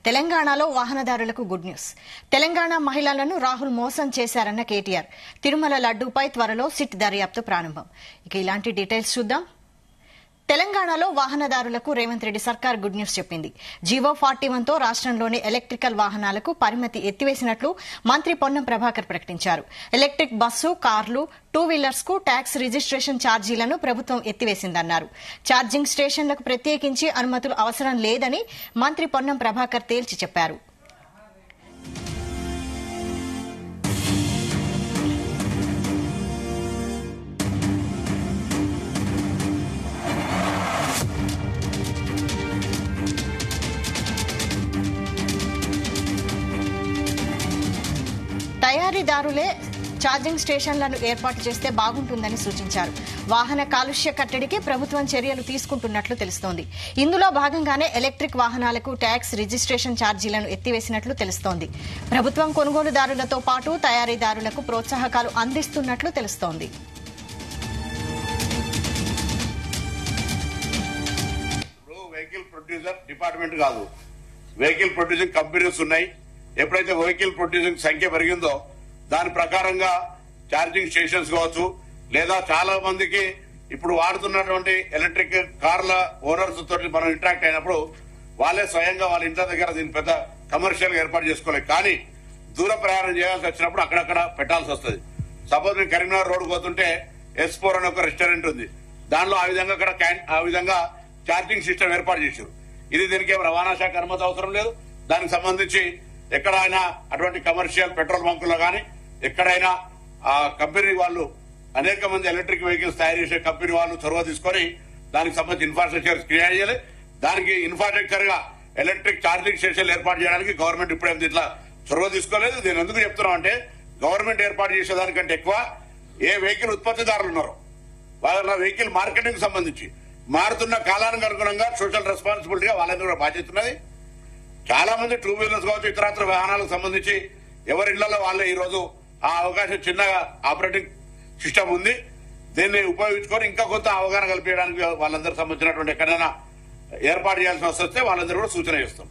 తెలంగాణలో వాహనదారులకు good news. Telangana మహిళలను రాహుల్ మోసం చేశారన్న కేటీఆర్. తిరుమల లడ్డూపై త్వరలో సిట్ దర్యాప్తు ప్రారంభం. ఇక ఇలాంటి డీటెయిల్స్ చూద్దాం. తెలంగాణలో వాహనదారులకు రేవంత్ రెడ్డి సర్కార్ గుడ్ న్యూస్ చెప్పింది. జీవో 41తో రాష్ట్రంలోని ఎలక్ట్రికల్ వాహనాలకు పరిమితి ఎత్తివేసినట్లు మంత్రి పొన్నం ప్రభాకర్ ప్రకటించారు. ఎలక్ట్రిక్ బస్సు, కార్లు, టూ వీలర్స్ కు ట్యాక్స్ రిజిస్ట్రేషన్ ఛార్జీలను ప్రభుత్వం ఎత్తివేసిందన్నారు. ఛార్జింగ్ స్టేషన్లకు ప్రత్యేకించి అనుమతులు అవసరం లేదని మంత్రి పొన్నం ప్రభాకర్ తేల్చి చెప్పారు. తయారీదారులే ఛార్జింగ్ స్టేషన్లను ఏర్పాటు చేస్తే బాగుంటుందని సూచించారు. వాహన కాలుష్య కట్టడికి ప్రభుత్వం చర్యలు తీసుకుంటున్నట్లు తెలుస్తోంది. ఇందులో భాగంగానే ఎలక్ట్రిక్ వాహనాలకు ట్యాక్స్ రిజిస్ట్రేషన్ ఛార్జీలను ఎత్తివేసినట్లు తెలుస్తోంది. ప్రభుత్వం కొనుగోలుదారులతో పాటు తయారీదారులకు ప్రోత్సాహకాలు అందిస్తున్నట్లు తెలుస్తోంది. వెహికల్ ప్రొడ్యూసర్ డిపార్ట్మెంట్ కాదు, వెహికల్ ప్రొడ్యూసింగ్ కంపెనీస్ ఉన్నాయి. ఎప్పుడైతే వెహికల్ ప్రొడ్యూసింగ్ సంఖ్య పెరిగిందో దాని ప్రకారంగా ఛార్జింగ్ స్టేషన్స్ కావచ్చు, లేదా చాలా మందికి ఇప్పుడు వాడుతున్నటువంటి ఎలక్ట్రిక్ కార్ల ఓనర్స్ తోటి మనం ఇంటరాక్ట్ అయినప్పుడు వాళ్ళే స్వయంగా వాళ్ళ ఇంటి దగ్గర దీన్ని పెద్ద కమర్షియల్ గా ఏర్పాటు చేసుకోలేదు. కానీ దూర ప్రయాణం చేయాల్సి వచ్చినప్పుడు అక్కడక్కడ పెట్టాల్సి వస్తుంది. సపోజ్ నేను కరీంనగర్ రోడ్ పోతుంటే S4 అనే ఒక రెస్టారెంట్ ఉంది. దానిలో ఆ విధంగా ఛార్జింగ్ సిస్టమ్ ఏర్పాటు చేశారు. ఇది దీనికి రవాణా శాఖ అనుమతి అవసరం లేదు. దానికి సంబంధించి ఎక్కడైనా అటువంటి కమర్షియల్ పెట్రోల్ బంకుల్లో గానీ ఎక్కడైనా ఆ కంపెనీ వాళ్ళు అనేక మంది ఎలక్ట్రిక్ వెహికల్స్ తయారు చేసే కంపెనీ వాళ్ళు చొరవ తీసుకొని దానికి సంబంధించి ఇన్ఫ్రాస్ట్రక్చర్ క్రియేట్ చేయాలి. దానికి ఇన్ఫ్రాస్ట్రక్చర్ గా ఎలక్ట్రిక్ ఛార్జింగ్ స్టేషన్లు ఏర్పాటు చేయడానికి గవర్నమెంట్ ఇప్పుడేం ఇట్లా చొరవ తీసుకోలేదు. దీని ఎందుకు చెప్తున్నాం అంటే గవర్నమెంట్ ఏర్పాటు చేసేదానికంటే ఎక్కువ ఏ వెహికల్ ఉత్పత్తిదారులు ఉన్నారో వాళ్ళ వెహికల్ మార్కెటింగ్ సంబంధించి మారుతున్న కాలానికి అనుగుణంగా సోషల్ రెస్పాన్సిబిలిటీగా వాళ్ళని కూడా బాధ్యత ఉన్నది. చాలా మంది టూ వీలర్స్ కావచ్చు, ఇతరత్ర వాహనాలకు సంబంధించి ఎవరి ఇళ్లలో వాళ్ళే ఈ రోజు ఆ అవకాశం చిన్నగా ఆపరేటింగ్ సిస్టమ్ ఉంది. దీన్ని ఉపయోగించుకొని ఇంకా కొంత అవగాహన కల్పించడానికి వాళ్ళందరూ సంబంధించినటువంటి ఎక్కడైనా ఏర్పాటు చేయాల్సి వస్తే వాళ్ళందరూ కూడా సూచన చేస్తాం.